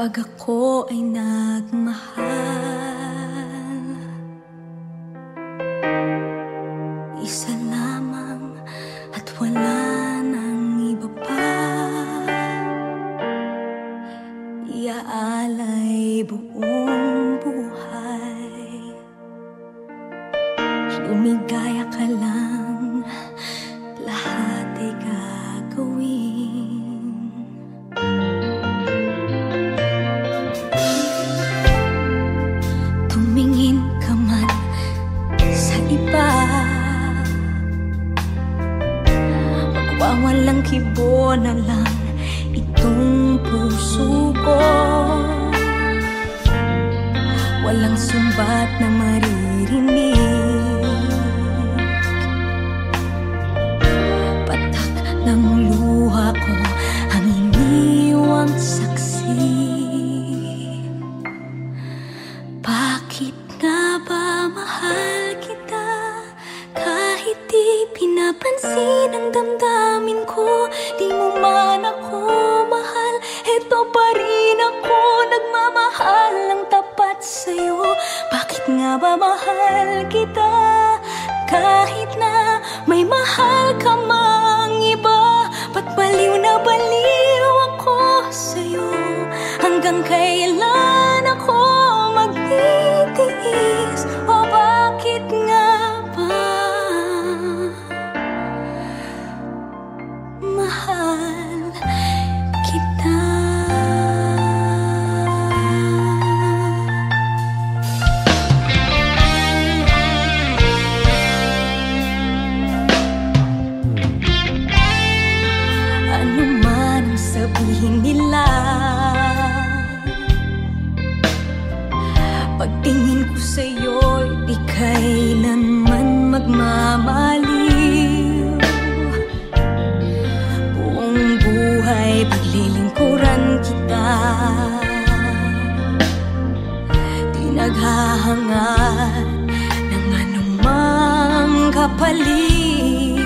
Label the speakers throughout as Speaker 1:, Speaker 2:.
Speaker 1: Kapag ako ay nagmahal, isa lamang at wala nang iba pa. Iaalay buong buhay, lumigaya ka lang, lahat ay gagawin. Tumingin ka man sa iba, magwawalang kibo na lang itong puso ko. Walang sumbat na maririnig, patak ng luha ko ang iniwang saksi. Bakit nga ba mahal kita kahit di pinapansin ang damdamin ko? Di mo man ako mahal, eto pa rin ako nagmamahal ng tapat sa'yo. Bakit nga ba mahal kita kahit na may mahal ka mang iba? Ba't baliw na baliw ako sa'yo? Hanggang kailan ako magtitiis? O bakit nga ba mahal kita? Ano man ang sabihin nila, pagtingin ko sa'yo'y di kailanman magmamaliw. Buong buhay paglilingkuran kita, di naghahangad ng anumang kapalit.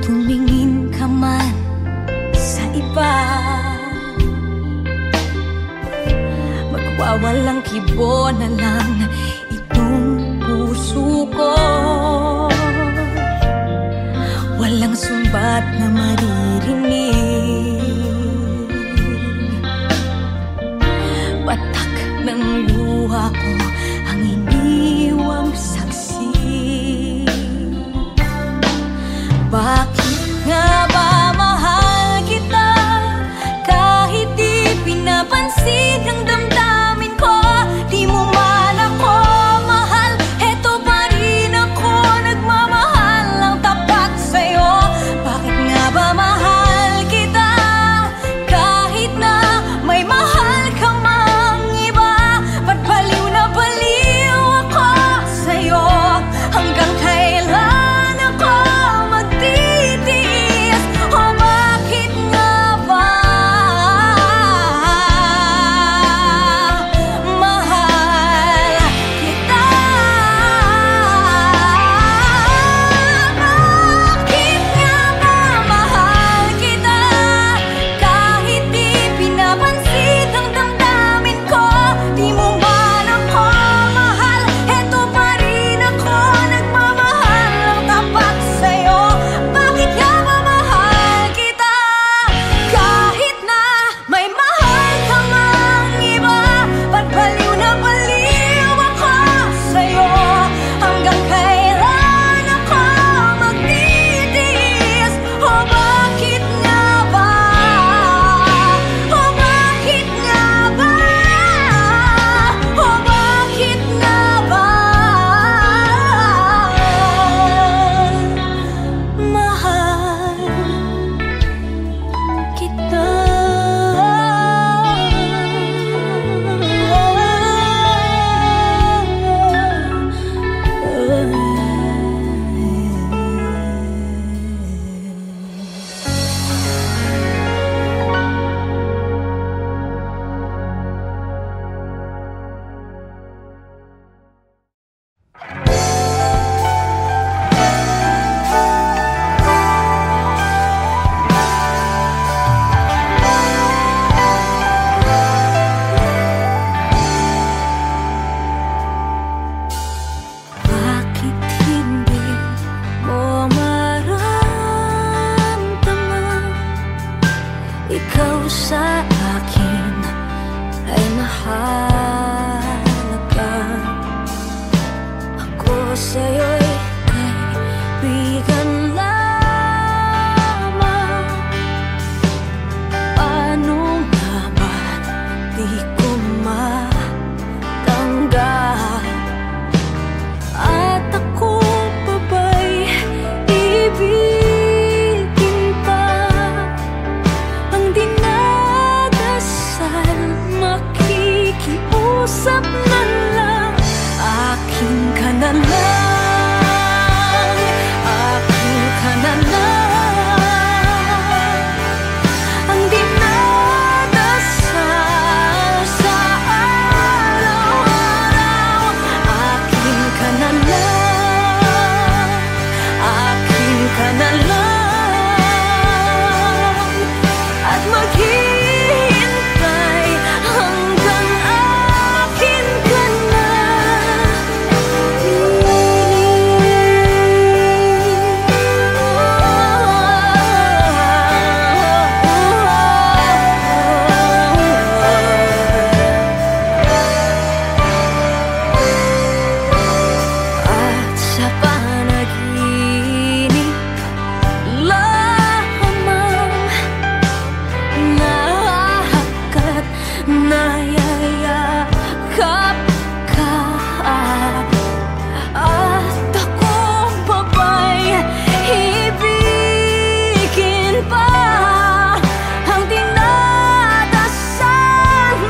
Speaker 1: Tumingin ka man sa iba, magwawalang kibo na lang itong puso ko. Walang sumbat na maririnig, patak ng luha ko ang iniwang saksi. Bakit nga ba mahal kita kahit di pinapansin ang damdamin ko? Di mo man ako mahal, eto pa rin ako nagmamahal ng tapat sa'yo. Bakit nga ba ikaw sa akin ay mahalaga. Ako sa'yo'y kaibigan lamang. Paano nga ba di ko matanggap? At ako pa ba'y ibigin pa? Ang dinadasal, makikiusap na lang. Akin ka na lang, akin ka na lang. Ang dinadasal sa araw-araw. Akin ka na lang, akin ka na lang. At maghihintay hanggang akin ka na. At sa panaginip lamang nahakat, nayayakap ka. At ako pa ba'y ibigin pa? Ang dinadasal,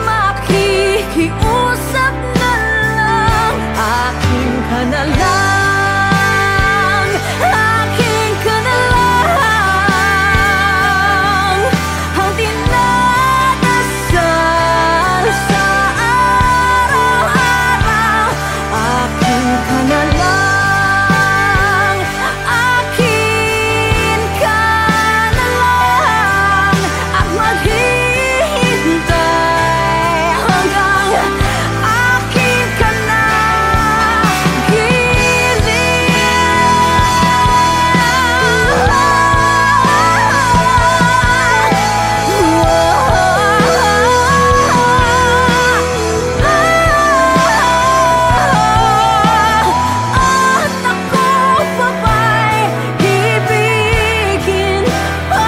Speaker 1: makikiusap na lang. Akin ka na lang, akin ka na lang. Ang dinadasal sa araw-araw. Akin ka na lang, akin ka na lang. At maghihintay hanggang akin ka na. At ako pa ba'y ibigin pa?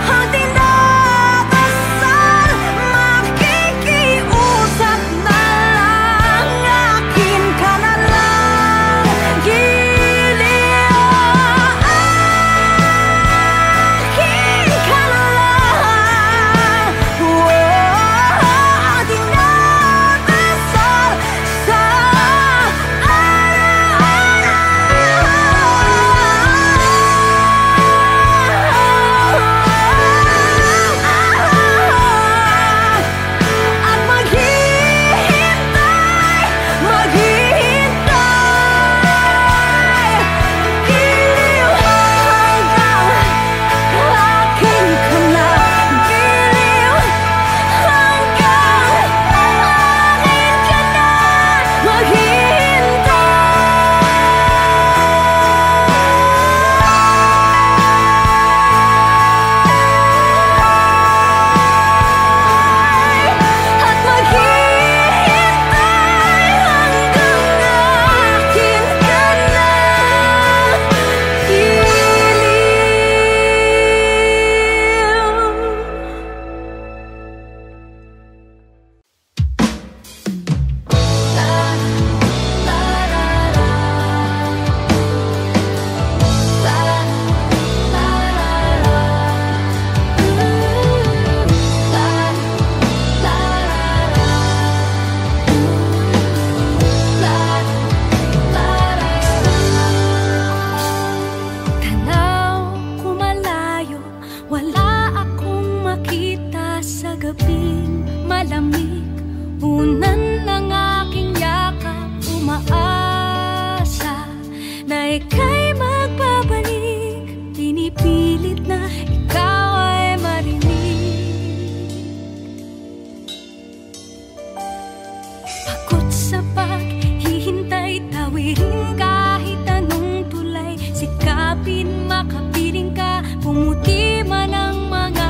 Speaker 1: Ang dinadasal, makikiusap na lang. Akin ka na lang, giliw. Akin ka na lang. Ang dinadasal sa at maghihintay, maghihintay, giliw hanggang akin ka na. Giliw hanggang akin ka na. Maghihintay. At maghihintay hanggang akin ka na. Tanaw ko malayo, wala akong makita sa gabing malamig. Unan lang aking yakap, umaasa na ika'y magbabalik. Pinipilit na ikaw ay marinig. Pagod sa paghihintay, tawirin kahit anong tulay. Sikapin, makapiling ka, pumuti man ang mga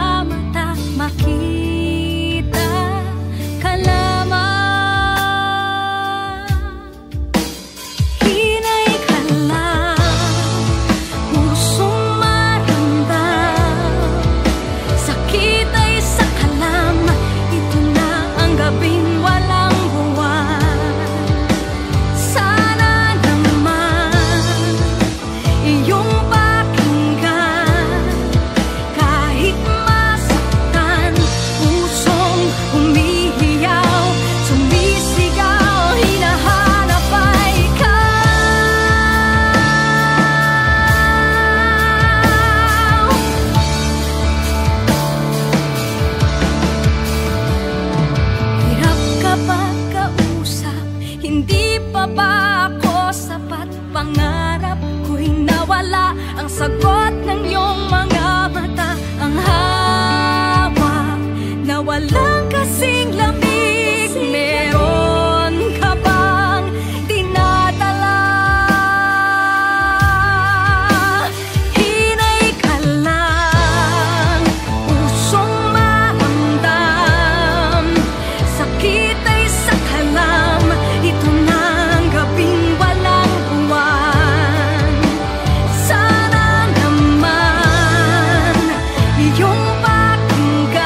Speaker 1: iyong pakinggan.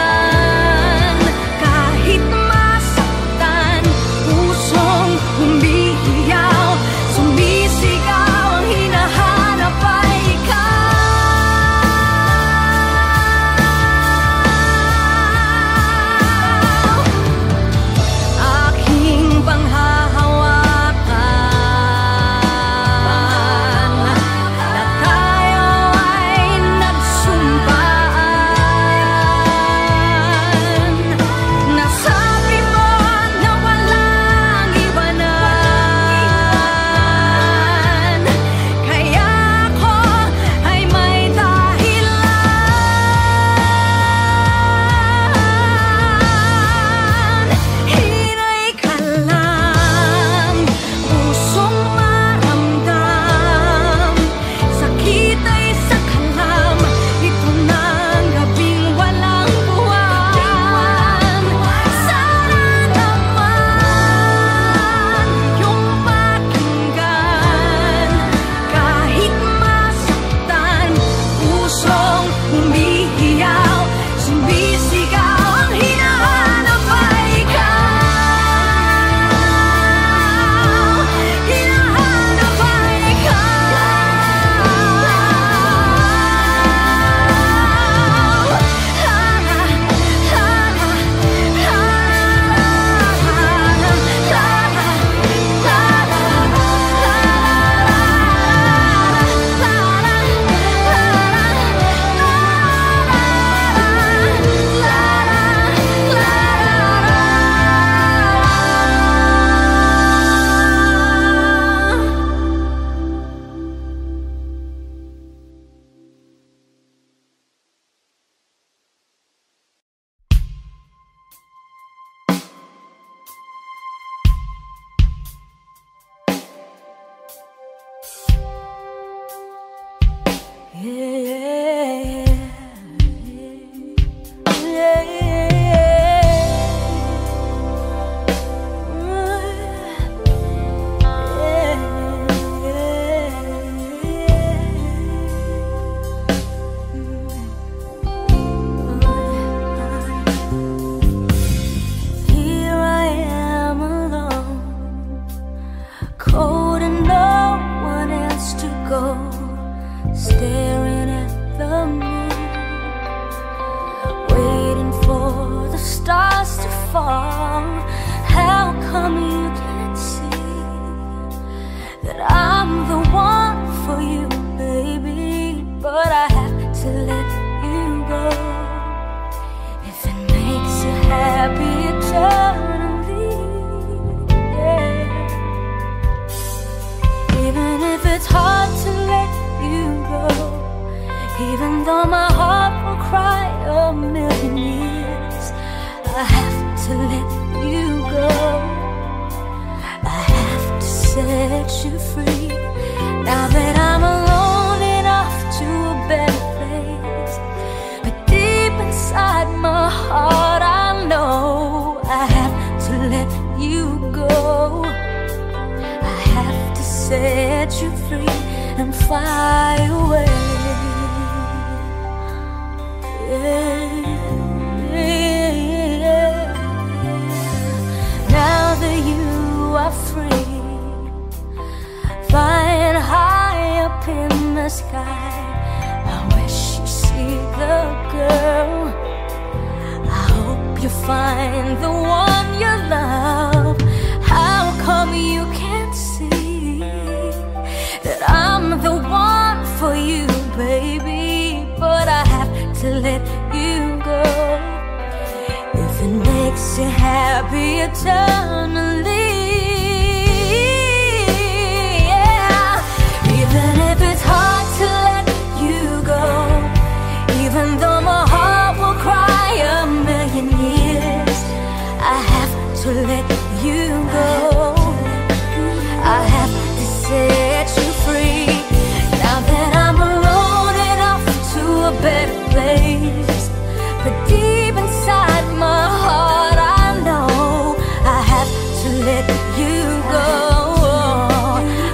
Speaker 1: Kahit masaktan, pusong humihiyaw, sumisigaw, ang hinahanap ay ikaw. Aking panghahawakan, na tayo ay nagsumpaan. Nasabi mo na walang iwanan, kaya ako ay may dahilan. Hinay ka lang, pusong maramdam, sakit ay sakalam, ito ng gabing walang buwan. Sana naman iyong pakinggan, kahit masaktan, pusong humihiyaw, sumisigaw, ang hinahanap ay ikaw. Hinahanap ay Here I am alone, cold and no one else to go, staring at the moon, waiting for the stars to fall. How come you can't see that I'm the one for you, baby? But I have to let you go. If it makes you happy eternally, yeah. Even if it's hard to let you go, even though my heart will cry a million years, I have to let you go. I have to set you free. Now that I'm alone and off to a better place, but deep inside my heart I know I have to let you go. I have to set you free and fly away. Now that you are free, flying high up in the sky, I wish you see the girl. I hope you find the one you love. How come you can't see that I'm the one for you, baby? But I have to let you go. If it makes you happy eternally, yeah. Even if it's hard to let you go, even though my heart will cry a million years, I have to let you go. I have to set you free. Now that I'm alone and off to a better place, but deep inside my heart I know I have to let you go.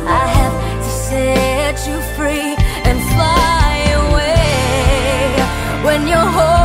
Speaker 1: I have to set you free and fly away when you're home.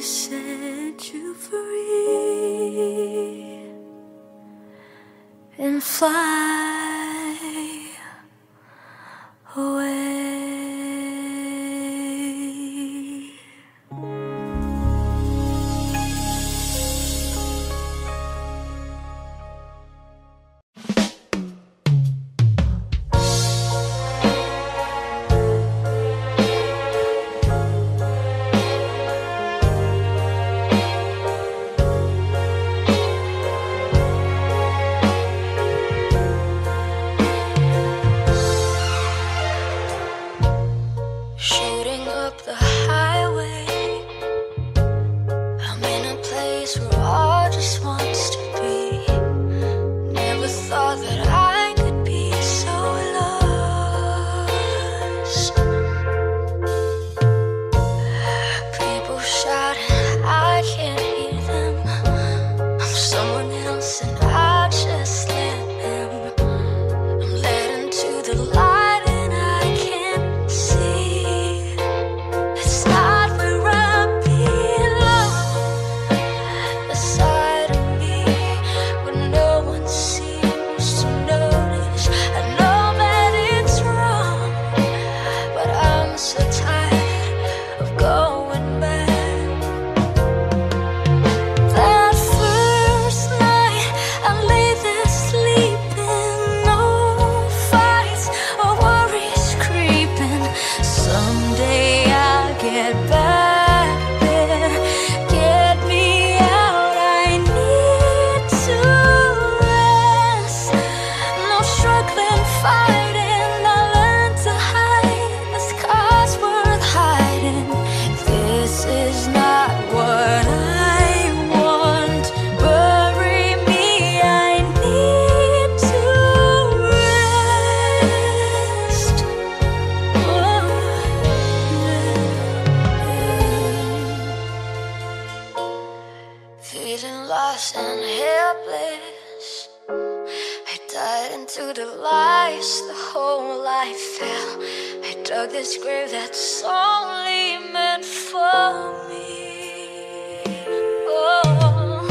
Speaker 1: set you free and fly away. Shooting up the highway, I'm in a place where all just wants to be. Never thought that I could be so lost. People shouting, I can't hear them. I'm someone else and I just let them. I'm led into the light and I can't see. It's not where I belong. The side of me where no one seems to notice. I know that it's wrong, but I'm so tired of going back. That first night I lay there sleeping, no fights or worries creeping. Someday I'll get back there, get me out. I need to rest. No struggling, fighting. I learned to hide the scars worth hiding. This is not what I want. Bury me. I need to rest. Feeling lost and helpless, I died into the lies, the whole life fell. I dug this grave that's only meant for me. Oh,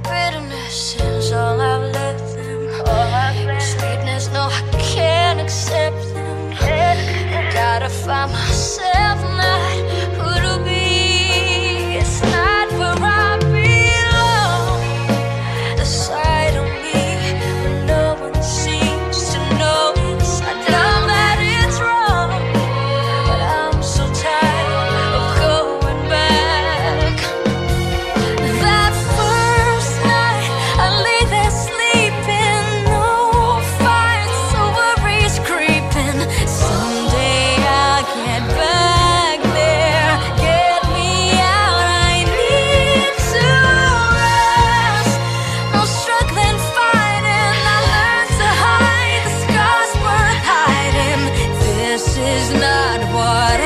Speaker 1: bitterness is all I've let them. Sweetness, no, I can't accept them. Gotta find myself, not who to be. It's not where I belong. The side of me where no one seems to notice. I know that it's wrong, but I'm so tired of going back. That first night I lay there sleeping, no fights or worries creeping. Someday I'll get back there, get me out. I need to rest. No struggling, fighting. I learned to hide the scars worth hiding. This is not what I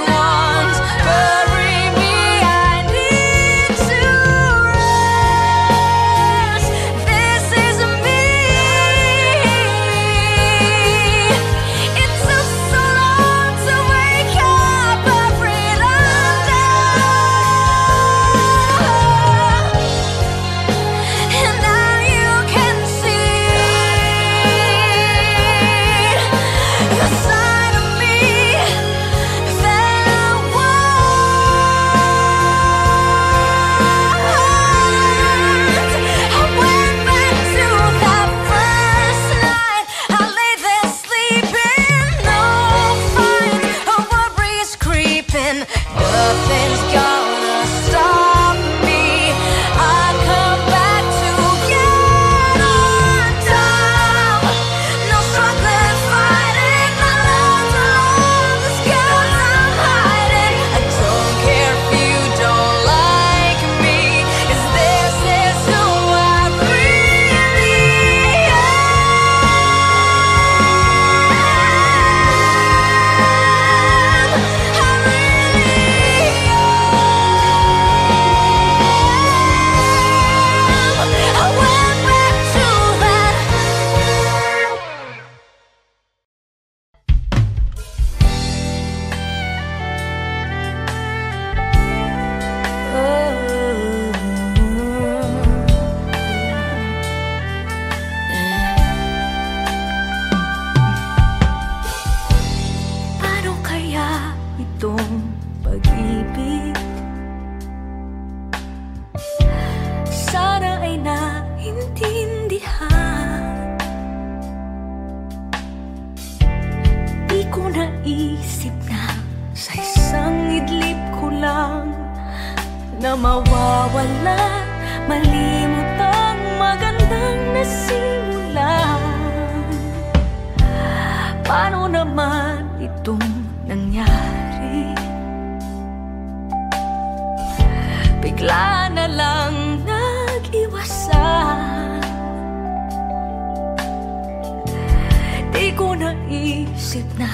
Speaker 1: want. Bury me. I need to rest. This is me. It took so long to wake up every London, and now you can see the side of me that I want. I went back to that first night. I lay there sleeping, no fights or worries creeping. Nothing's gonna stop me. I come back to get on top. No struggling, fighting. I learned to love the scars I'm hiding. I don't care if you don't like me, 'cause this is who I really am. I really am. pag-ibig. Sana ay naintindihan. Di ko naisip na sa isang idlip ko lang na mawawala, malimot ang magandang nasimulan. Paano naman itong nangyari? Bigla na lang nag-iwasan. Di ko naisip na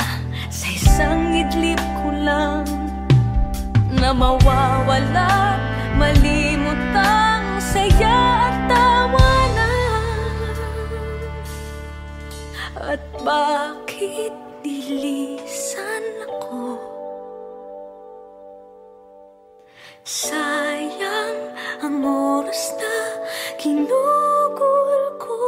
Speaker 1: sa isang idlip ko lang na mawawala, malimot ang saya at tawanan. At bakit nilisan ako? Sayang ang oras na ginugol ko.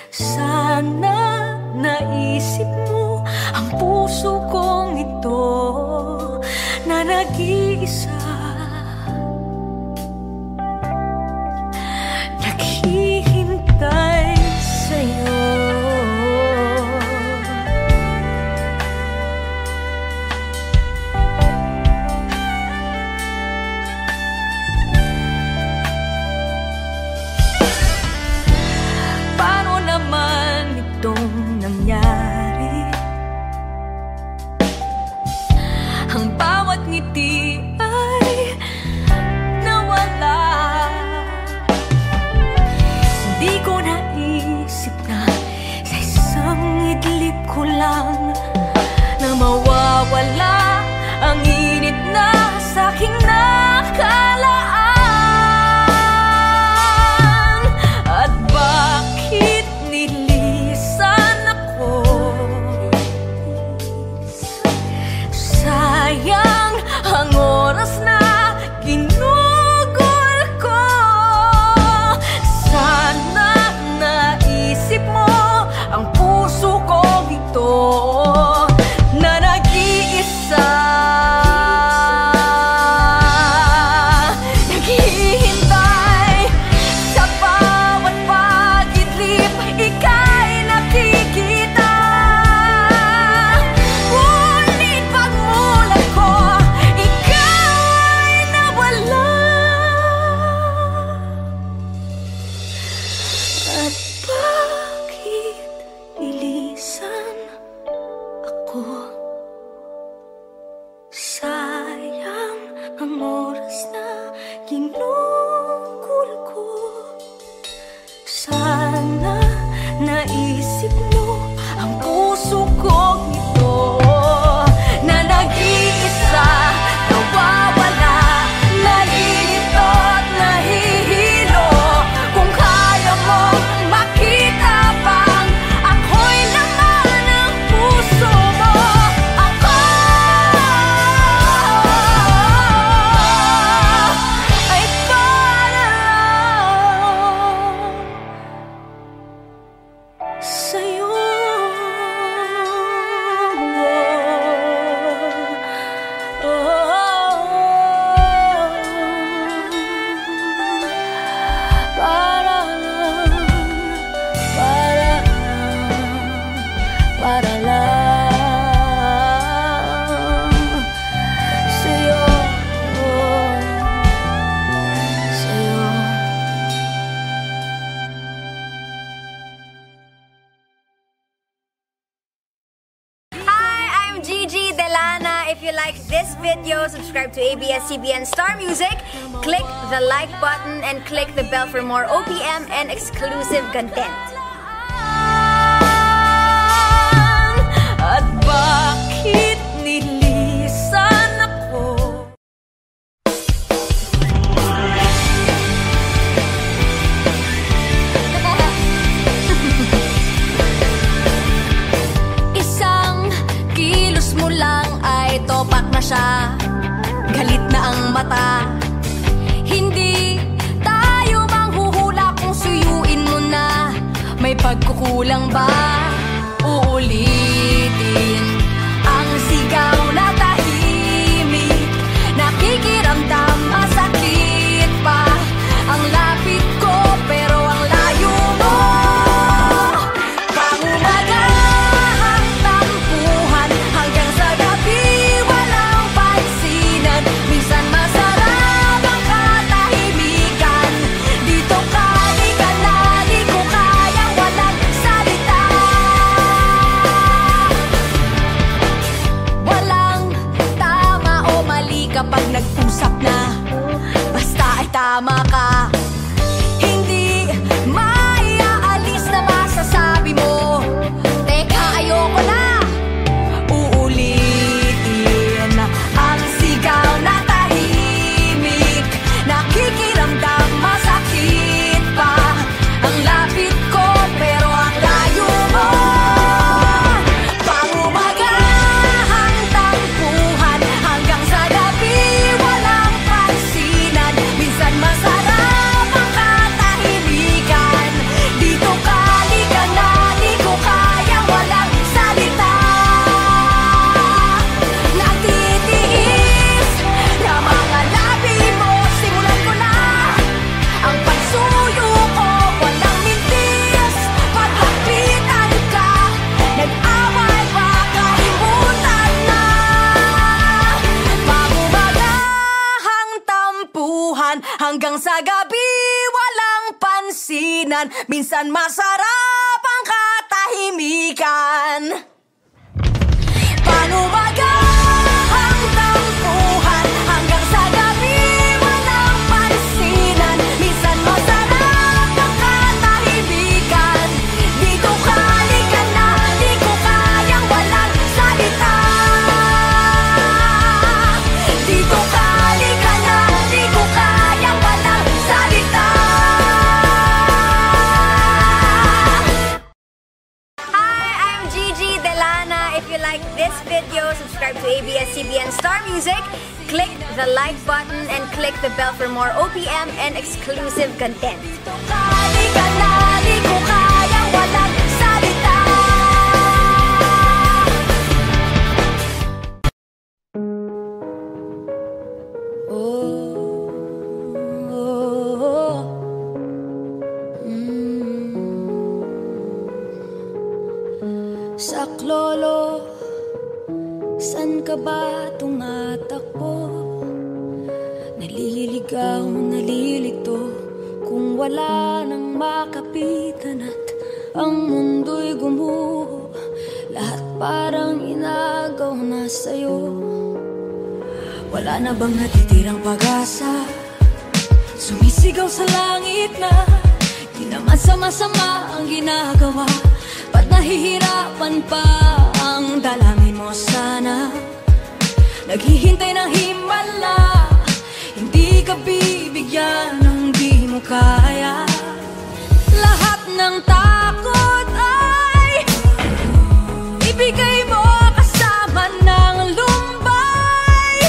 Speaker 1: Sana naisip mo ang puso kong ito na nag-iisa, naghihintay sa'yo. Paano naman itong nangyari? Ang bawat ngiti ay nawala. Hindi ko naisip na sa isang idlip ko lang na mawawala ang init na sa aking nakalaan. At bakit nilisan ako? Sayang ang oras na ginugol ko. Sana naisip mo ang puso kong ito na nag-iisa, naghihintay sa bawat pag-idlip. Ika'y nakikita, ngunit pagmulat ko, ikaw ay nawala. At bakit nilisan ako? Sayang ang oras na ginugol ko. Sana naisip mo ang puso kong ito na nag-iisa, nawawala, nalilito at nahihilo. Kung kaya mong makita bang ako'y laman ng puso mo, ako ay para lang sa'yo. Para lang, para lang sa'yo, sa'yo.
Speaker 2: Hi, I'm Gigi Delana. If you like this video, subscribe to ABS-CBN Star Music, click the like button, and click the bell for more OPM and exclusive content.
Speaker 1: At bakit nilisan ako? Isang kilos mo lang ay topak na siya, galit na ang mata. Hindi tayo manghuhula kung suyuin mo na. May pagkukulang ba? Uulitin ang sigaw na tahimik. kapag nag-usap na, basta ay tama ka. Hindi maiaalis na masasabi mo. Teka, ayoko na. Uulitin ang sigaw na tahimik. Nakikiramdam, masakit pa ang lapit ko, pero ang layo mo. Pangumaga hanggang tampuhan, hanggang sa gabi walang pansinan. Minsan masarap ang katahimikan. Dito ka, halika na, di ko kaya walang salita. Nagtitiis na mga labi mo, simulan ko na ang pagsuyo ko, walang mintis. Paglapitan ka, nag-away pa, kalimutan na. Pangumagahang tampuhan, hanggang sa gabi walang pansinan. Minsan masarap ang katahimikan. Pangumagahang tampuhan, hanggang sa gabi walang pansinan. Minsan masarap ang katahimikan. Dito ka, halika na, di ko kayang walang salita. Dito ka, halika na, di ko kayang walang salita.
Speaker 2: Hi, I'm Gigi Delana. If you like this video, subscribe to ABS-CBN Star Music, click the like button, and click the bell for more OPM and exclusive content.
Speaker 1: Dito ka, halika na, di ko kayang walang salita. Saklolo, san ka ba tumatakbo? Naliligaw, nalilito, kung wala nang makapitan at ang mundo'y gumuho. Lahat parang inagaw na sa'yo. Wala na bang natitirang pag-asa? Sumisigaw sa langit na di naman sama-sama ang ginagawa. Ba't nahihirapan pa ang dalangin mo sana? Naghihintay ng himala, hindi ka bibigyan ng di mo kaya. Lahat ng takot ay ibigay mo kasama ng lumbay.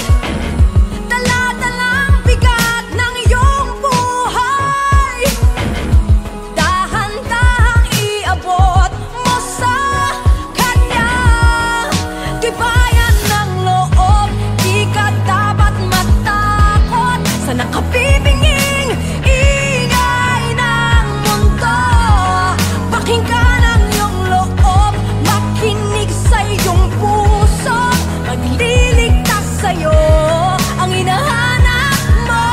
Speaker 1: Dala-dalang bigat ng iyong buhay, dahan-dahang iabot mo sa kanya. Tibayan ng loob, di ka dapat matakot sa nakabibinging ingay ng mundo. Pakinggan ang iyong loob, makinig sa iyong puso. Magliligtas sa'yo, ang hinahanap mo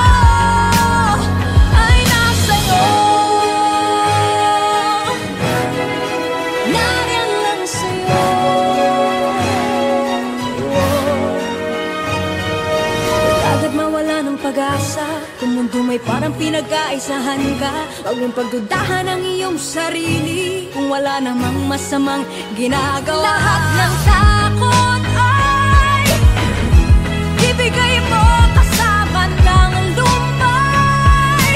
Speaker 1: ay nasa'yo. Nariyan lang sa'yo. Agad mawala ng pag-asa, kung mundo may parang pinag-kaisahan ka. Huwag mong pagdudahan ang iyong sarili, kung wala namang masamang ginagawa. Lahat ng takot ay ibigay mo kasama ng lumbay.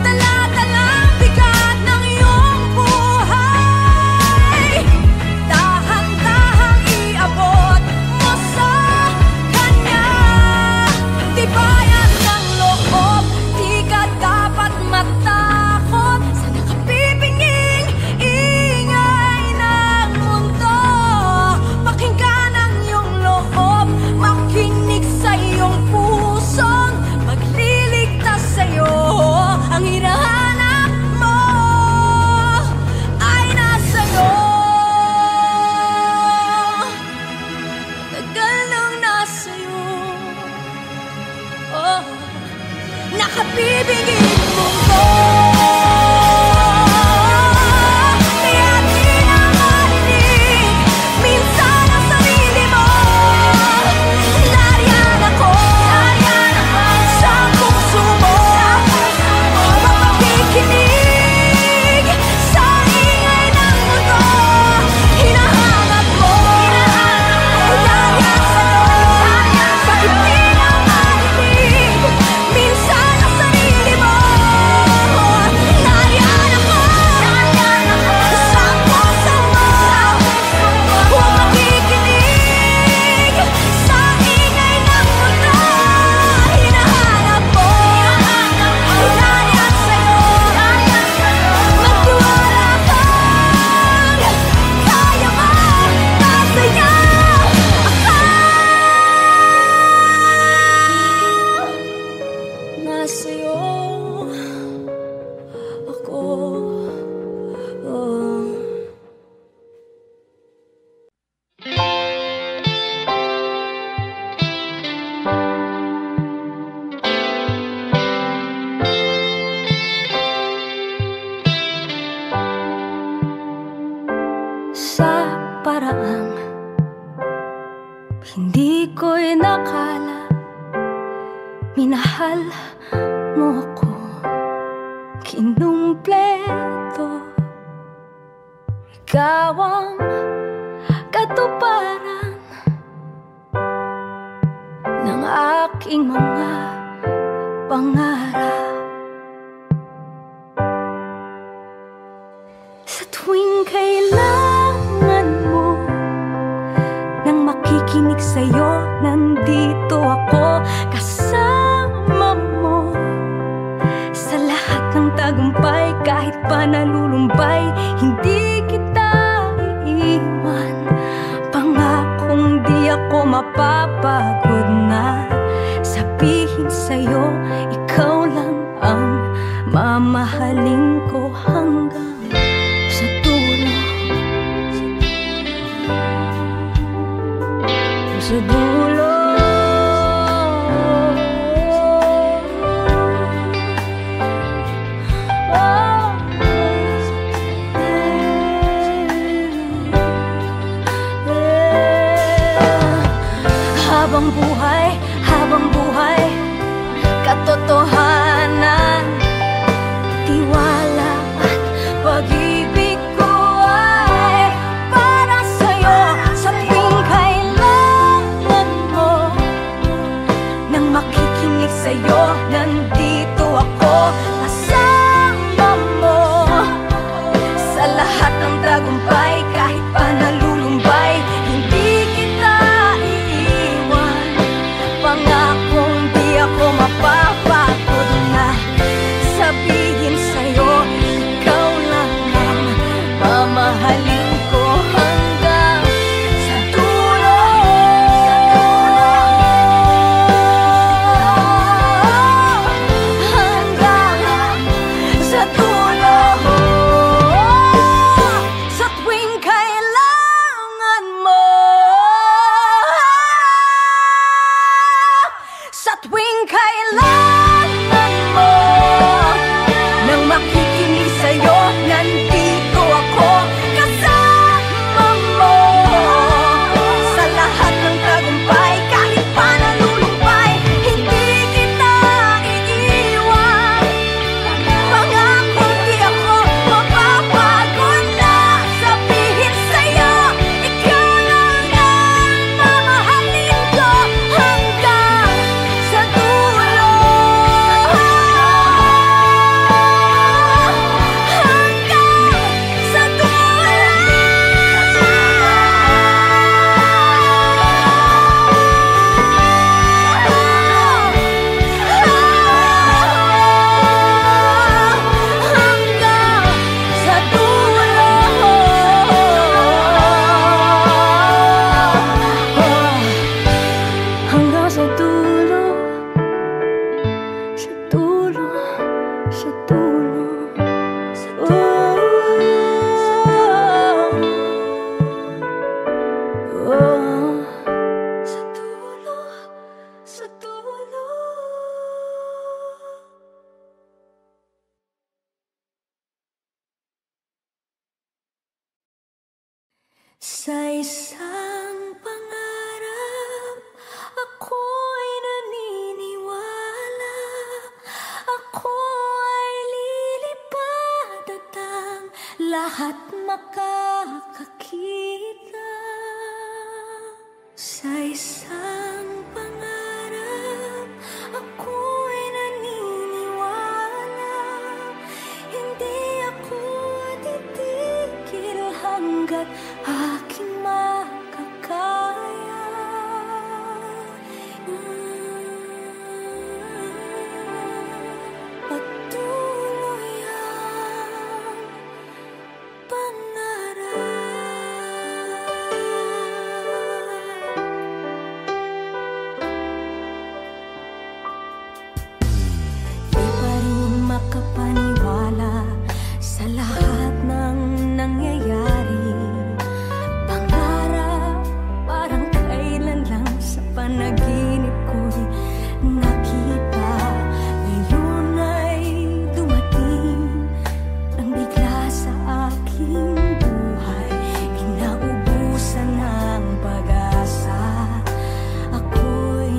Speaker 1: Dala-dalang bigat ng iyong buhay, dahan-dahang iabot mo sa kanya. Tibayan ng loob, di ka dapat matakot sa nakabibinging ingay ng mundo. Pakinggan ang iyong loob, makinig sa iyong pusong magliligtas sa'yo. Ang hinahanap mo ay nasa'yo. Tagal nang nasa'yo. Oh, nakabibinging mundo. Kaya di na marinig minsan ang sarili mo. Nariyan ako. tiwala, minahal mo ako, kinumpleto. Ikaw ang katuparan ng aking mga pangarap. Sa tuwing kailangan mo nang makikinig sa'yo, nandito ako kasama mo. Sa lahat ng tagumpay, kahit pa nalulumbay, hindi kita iiwan. Pangakong di ako mapapagod na sabihin sa'yo, ikaw lang ang mamahalin ko hanggang sa dulo. Sa dulo. Habang buhay, katotohanan, tiwala at pag-ibig ko ay para sa'yo. Sa tuwing kailangan mo nang makikinig sa'yo, nandito ako kasama mo. Sa lahat ng tagumpay, kahit pa nalulumbay, hindi kita iiwan. Pangakong di ako mapapagod na sabihin sa'yo, ikaw lang ang mamahalin ko hanggang sa dulo. Hanggang sa dulo. Sa tuwing kailangan mo, sa tuwing kailangan mo nang makikinig sa'yo, nandito ako kasama mo. Sa lahat ng tagumpay, kahit pa nalulumbay, hindi kita iiwan. Pangako di ako mapapagod na sabihin sa'yo, ikaw lang ang mamahalin ko hanggang sa dulo. Hanggang sa dulo. Hanggang sa dulo. Hanggang sa dulo. Sa dulo. Sa dulo. Sa dulo. Sa dulo. Sa dulo. Sa isang pangarap, ako'y naniniwala. Ako ay lilipad at ang lahat makakakita. Sa isang pangarap, ako'y naniniwala. Hindi ako titigil hanggat aking makakaya. Patuloy ang pangarap. Di pa rin makapaniwala sa lahat ng nangyayari. Pangarap parang kailan lang sa panaginip ko'y nakita. Ngayon ay dumating nang bigla sa aking buhay, kinaubusan ng pag-asa. Ako'y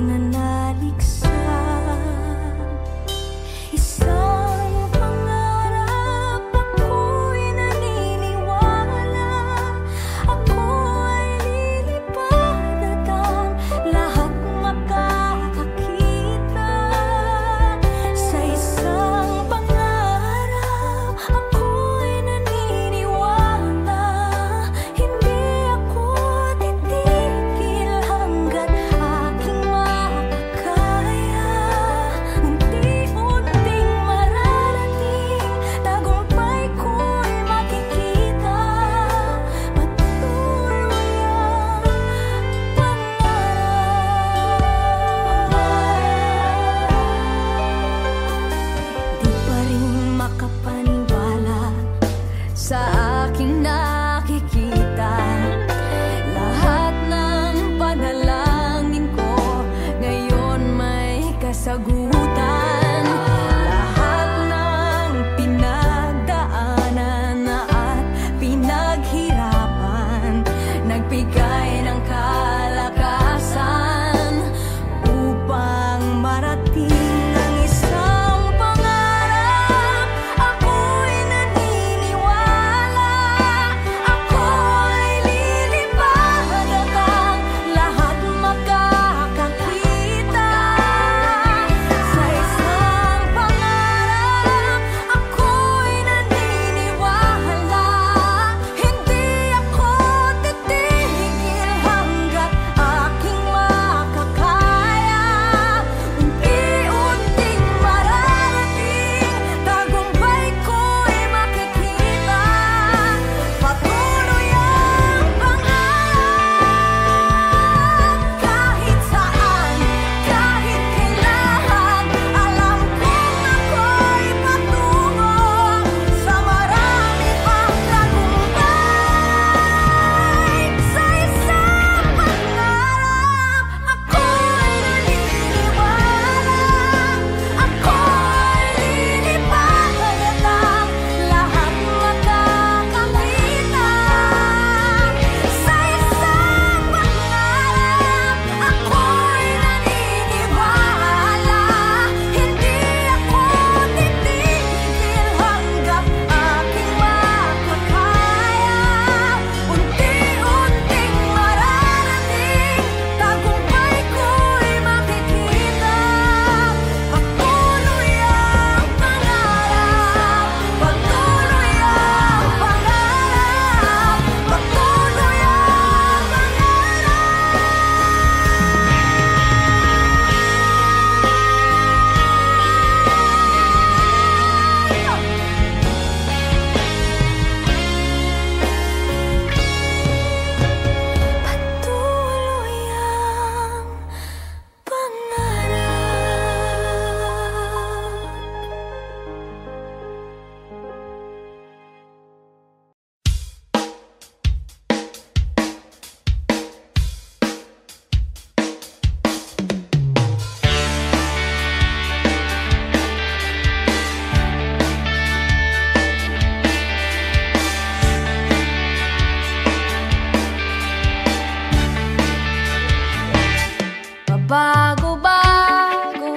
Speaker 1: pabago-bago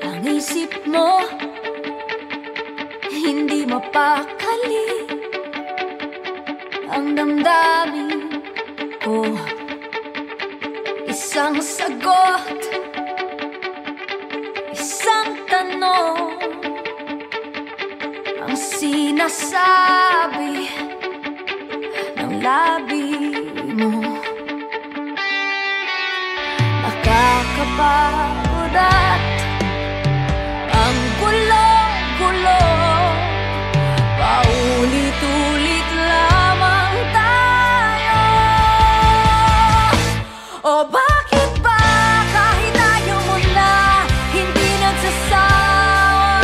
Speaker 1: ang isip mo, hindi mapakali ang damdamin ko. Isang sagot, isang tanong ang sinasabi ng labi mo. Nakakapagod at ang gulo-gulo, paulit-ulit lamang tayo. O bakit ba kahit ayaw mo na, hindi nagsasawa,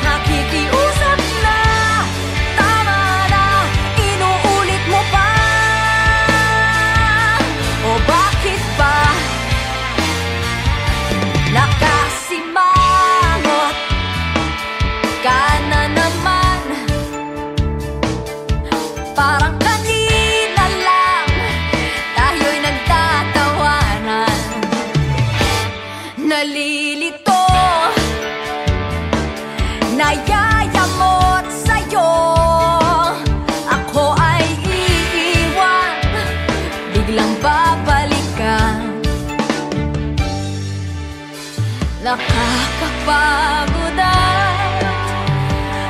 Speaker 1: nakikiusap na, tama na, inuulit mo pa? O bakit ba nakasimangot ka na naman? Parang kanina lang tayo'y nagtatawanan. Nalilito, nayayamot sa'yo, ako ay iiwan, biglang babalikan. Nakakapagod at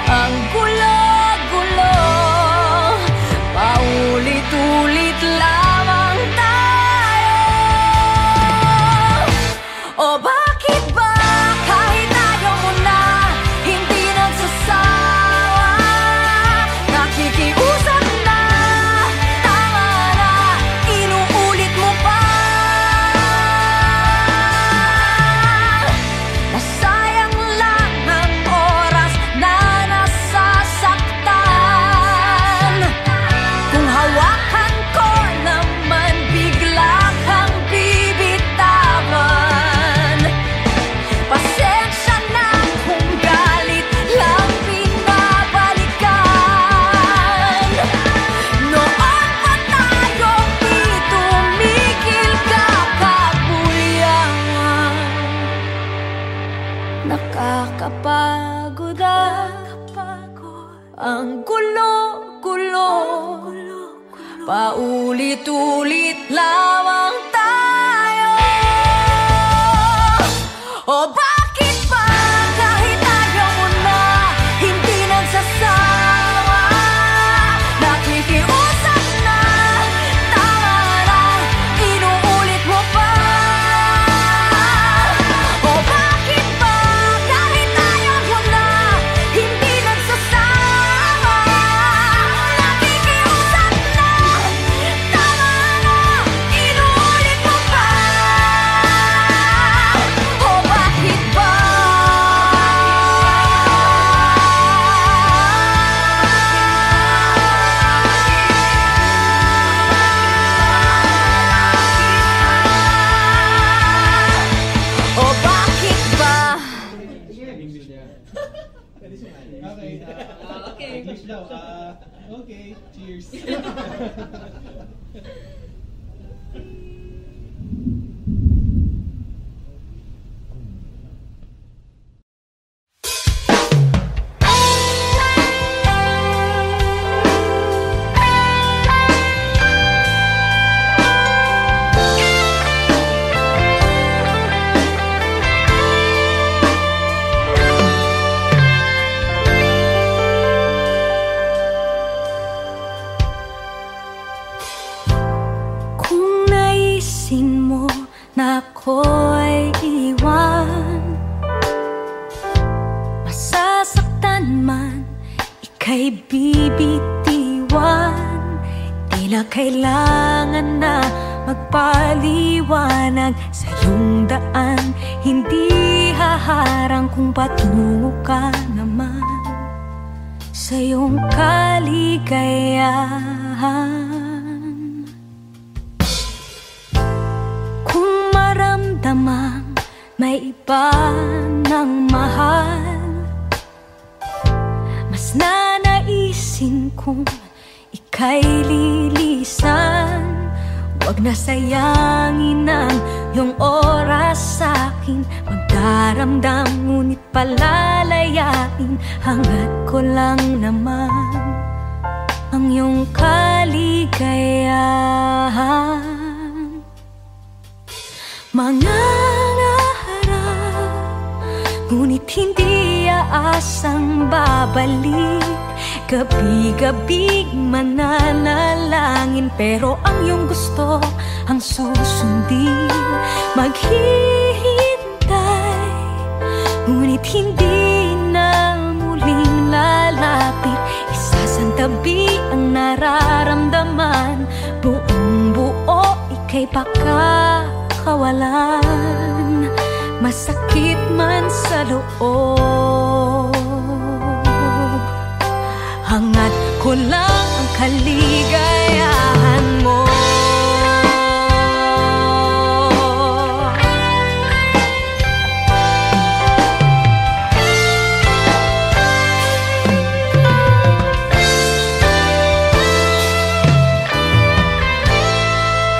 Speaker 1: ang gulo-gulo, paulit-ulit lamang tayo. O bakit ba kahit ayaw mo na, hindi nagsasawa, nakikiusap na, tama na, inuulit mo pa? Nasayang lang ang oras na nasasaktan. Kung hawakan ko naman, bigla kang bibitawan. Pasensya na kung galit lang pinabalikan. Noon pa tayo di tumigil kakabuyawan. Nakakapagod at ang gulo-gulo, paulit-ulit lamang tayo. O bakit ba kahit ayaw mo na, hindi nagsasawa, nakikiusap na, tama na, inuulit mo pa? O bakit ba kahit ayaw mo na, hindi nagsasawa, nakikiusap na, tama na, inuulit mo pa? O bakit ba? O bakit ba?
Speaker 3: Okay. English daw. Okay. Cheers. Kung naisin mo na ako'y iwan, masasaktan man, ika'y bibitiwan. Tila kailangan na magpaliwanag sa iyong daan, hindi haharang kung patungo ka naman sa iyong kaligayahan. Kung maramdamang may iba ng mahal, mas nanaisin kong ika'y lilisan. Huwag na sayangin ang iyong oras sa'kin. Magdaramdam ngunit palalayain. Hangad ko lang naman ang iyong kaligayahan. Mangangarap, ngunit hindi aasang babalik. Gabi-gabi mananalangin, pero ang iyong gusto ang susundin. Maghihintay, ngunit hindi na muling lalapit. Isasantabi ang nararamdaman, buong buo ika'y pakakawalan. Masakit man sa loob, hangad ko lang ang kaligayahan mo.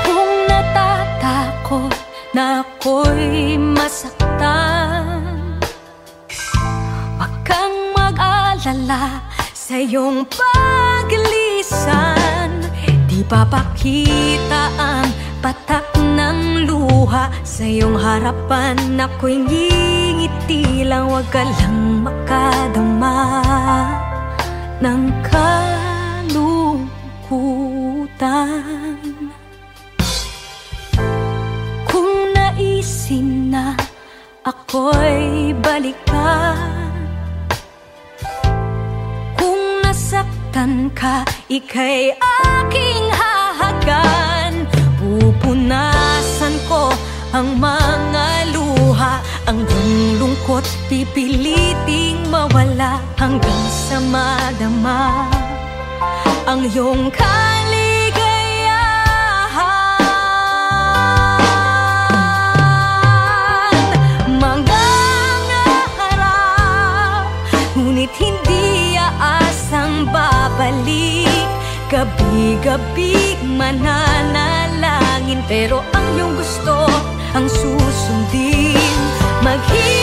Speaker 3: Kung natatakot na ako'y masaktan, wag kang mag-alala sa iyong paglisan. Di papakita ang patak ng luha sa iyong harapan. Ako'y ngingiti lang, wag ka lang makadama ng kalungkutan. Kung naisin na ako'y balikan, nasaktan ka, ika'y aking hahagan. Pupunasan ko ang mga luha, ang iyong lungkot pipiliting mawala, hanggang sa madama ang iyong kaligayahan. Mangangarap, ngunit hindi aasang babalik. Gabi-gabi mananalangin, pero ang iyong gusto ang susundin. Maghihintay,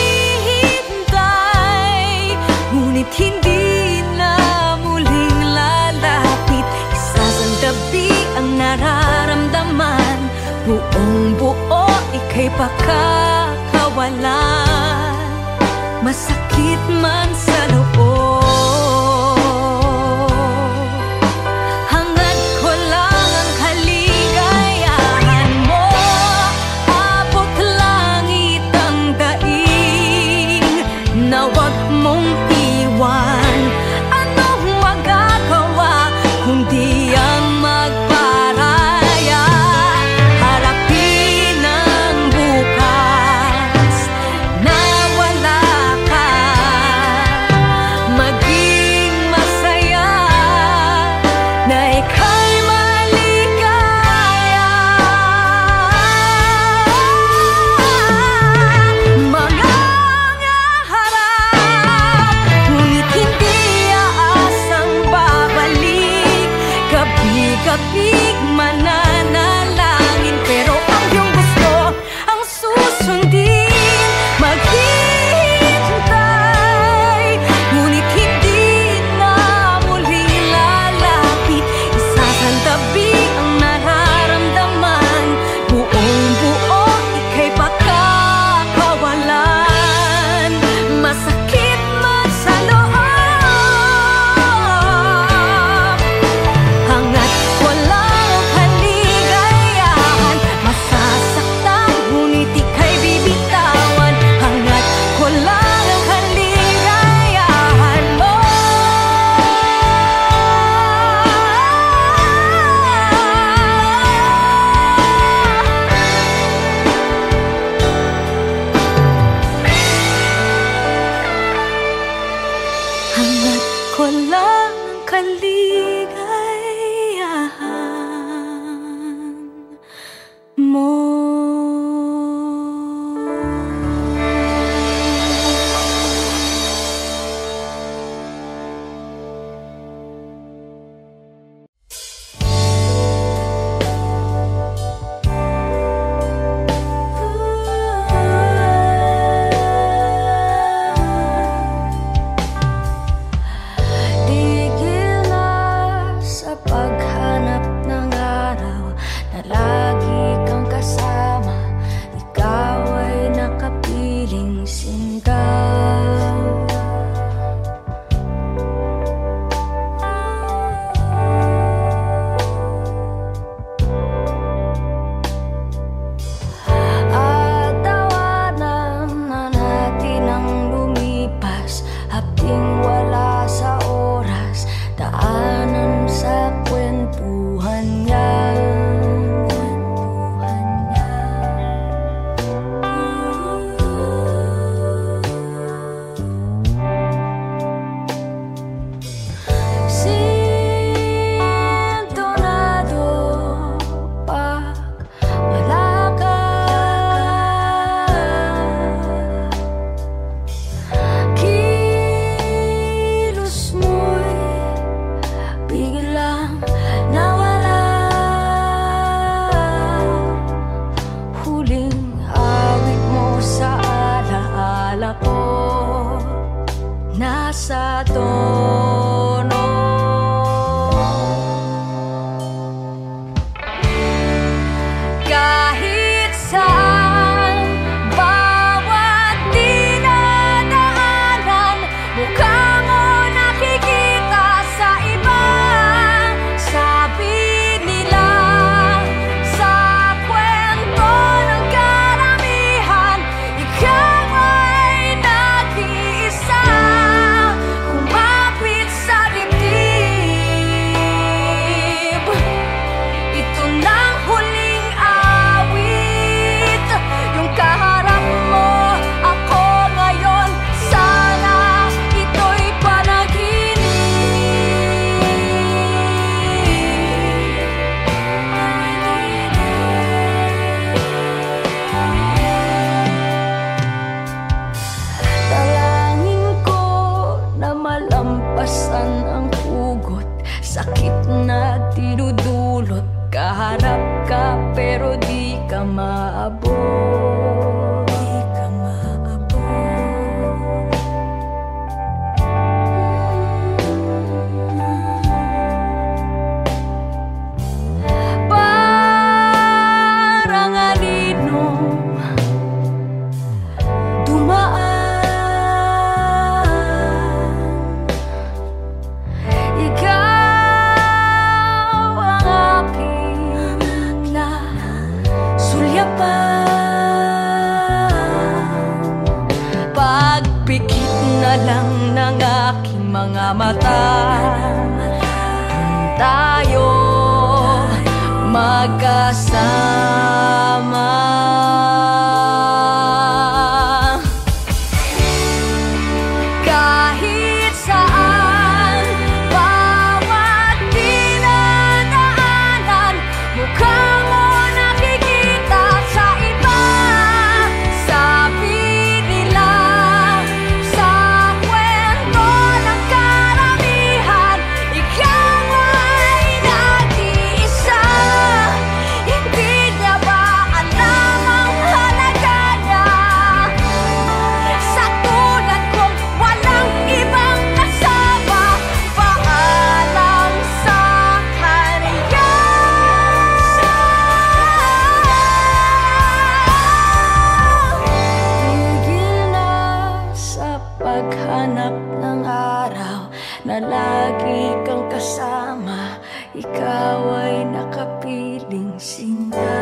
Speaker 3: ngunit hindi na muling lalapit. Isasantabi ang nararamdaman, buong buo ika'y pakakawalan. Masakit man sa loob, bibitaw. sa tono. Kahit saan, bawat dinadaanan, mukha mo nakikita sa iba. Sabi nila sa kwento ng karamihan, ikaw ay nag-iisa, kumapit sa dibdib. Ito nang huling awit, yung kaharap mo ako ngayon. Sana ito'y panaginip. Dalangin ko na malampasan ang hugot, sakit na dinudulot. Kaharap ka pero di ka maabot. Di ka maabot. Parang anino dumaan, ikaw ang aking sulyapan. Pagpikit na lang ng aking mga mata, tayo magkasama. Kahit saan, bawat dinadaanan, mukha mo nakikita sa iba. Sabi nila sa kwento ng karamihan, ikaw ay nag-iisa. Hindi niya ba alam ang halaga niya? Sa tulad kong walang ibang kasama, paalam sa kanya. Tigil na sa paghanap ng araw na lagi kang kasama, ikaw ay nakapiling sinta.